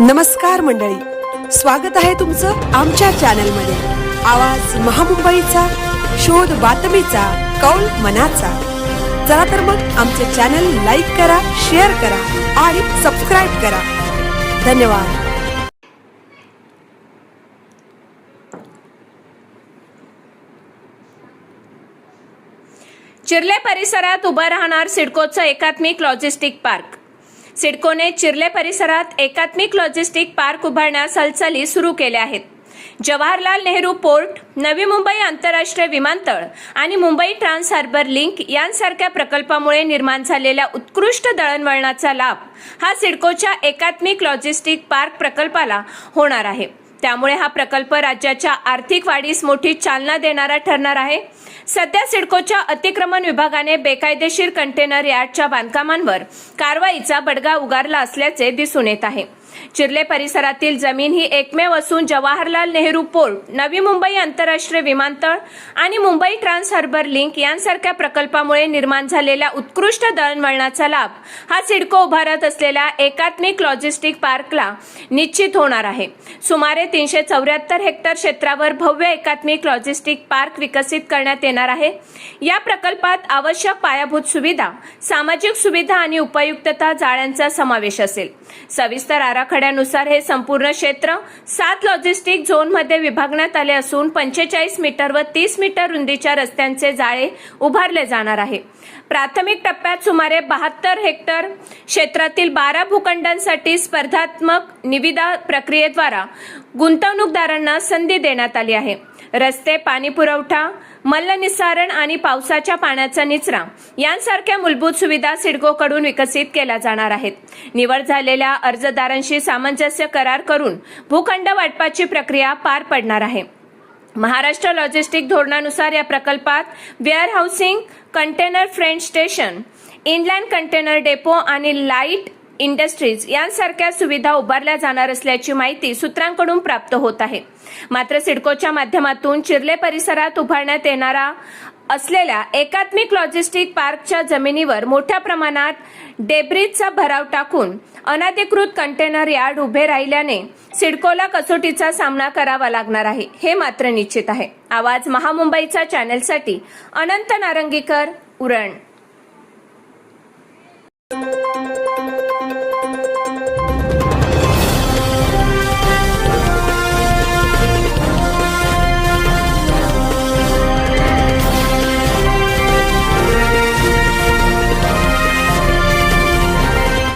नमस्कार मंडळी, स्वागत आहे तुमचं आमच्या चॅनलमध्ये। आवाज महामुंबईचा, शोध बातमीचा, कौल मनाचा। चला तर मग आमचे चॅनल लाईक करा, शेअर करा आणि सबस्क्राइब करा। धन्यवाद। चिर्ले परिसरात उभं राहणार सिडकोचं एकात्मिक लॉजिस्टिक पार्क। सिडकोने चिर्ले परिसरात एकात्मिक लॉजिस्टिक पार्क उभारण्यास हालचाली सुरू केल्या आहेत। जवाहरलाल नेहरू पोर्ट, नवी मुंबई आंतरराष्ट्रीय विमानतळ आणि मुंबई ट्रान्स हार्बर लिंक यांसारख्या प्रकल्पामुळे निर्माण झालेल्या उत्कृष्ट दळणवळणाचा लाभ हा सिडकोच्या एकात्मिक लॉजिस्टिक पार्क प्रकल्पाला होणार आहे। त्यामुळे हा प्रकल्प राज्याच्या आर्थिक वाढीस मोठी चालना देणारा ठरणार आहे। सध्या सिडकोच्या अतिक्रमण विभागाने बेकायदेशीर कंटेनर यार्डच्या बांधकामांवर कारवाईचा बडगा उगारला असल्याचे दिसून येत आहे। चिर्ले परिसरातील जमीन ही एकमेव असून जवाहरलाल नेहरू पोर्ट, नवी मुंबई आंतरराष्ट्रीय विमानतळ आणि मुंबई ट्रान्स हार्बर लिंक यांसारख्या प्रकल्पामुळे निर्माण झालेल्या उत्कृष्ट दळणवळणाचा लाभ हा सिडको उभारत असलेल्या एकात्मिक लॉजिस्टिक पार्कला निश्चित होणार आहे। सुमारे 374 हेक्टर क्षेत्रावर भव्य एकात्मिक लॉजिस्टिक पार्क विकसित करण्यात येणार आहे। या प्रकल्पात आवश्यक पायाभूत सुविधा, सामाजिक सुविधा आणि उपयुक्तता जाळ्यांचा समावेश असेल। सविस्तर आराखड्यानुसार हे संपूर्ण क्षेत्र 7 लॉजिस्टिक झोनमध्ये विभागण्यात आले असून 45 मीटर व 30 मीटर रुंदीच्या रस्त्यांचे जाळे उभारले जाणार आहे। प्राथमिक टप्प्यात सुमारे 72 हेक्टर क्षेत्रातील 12 भूखंडांसाठी स्पर्धात्मक निविदा प्रक्रियेद्वारा गुंतवणूकदारांना संधी देण्यात आली आहे। रस्ते, पाणी पुरवठा, मलनिस्सारण आणि पावसाच्या पाण्याचा निचरा यांसारख्या मूलभूत सुविधा सिडकोकडून विकसित केल्या जाणार आहेत। निवड झालेल्या अर्जदारांशी सामंजस्य करार करून भूखंड वाटपाची प्रक्रिया पार पडणार आहे। महाराष्ट्र लॉजिस्टिक धोरणानुसार या प्रकल्पात warehousing, container freight station, inland container depot आणि लाईट इंडस्ट्रीज यांसारख्या सुविधा उभारल्या जाणार असल्याची माहिती सूत्रांकडून प्राप्त होत आहे। मात्र सिडकोच्या माध्यमातून चिर्ले परिसरात उभारण्यात येणारा असलेल्या एकात्मिक लॉजिस्टिक पार्कच्या जमिनीवर मोठ्या प्रमाणात डेब्रिजचा भराव टाकून अनधिकृत कंटेनर यार्ड उभे राहिल्याने सिडकोला कसोटीचा सामना करावा लागणार आहे, हे मात्र निश्चित आहे। आवाज महामुंबईचा चॅनलसाठी अनंत नारंगीकर, उरण।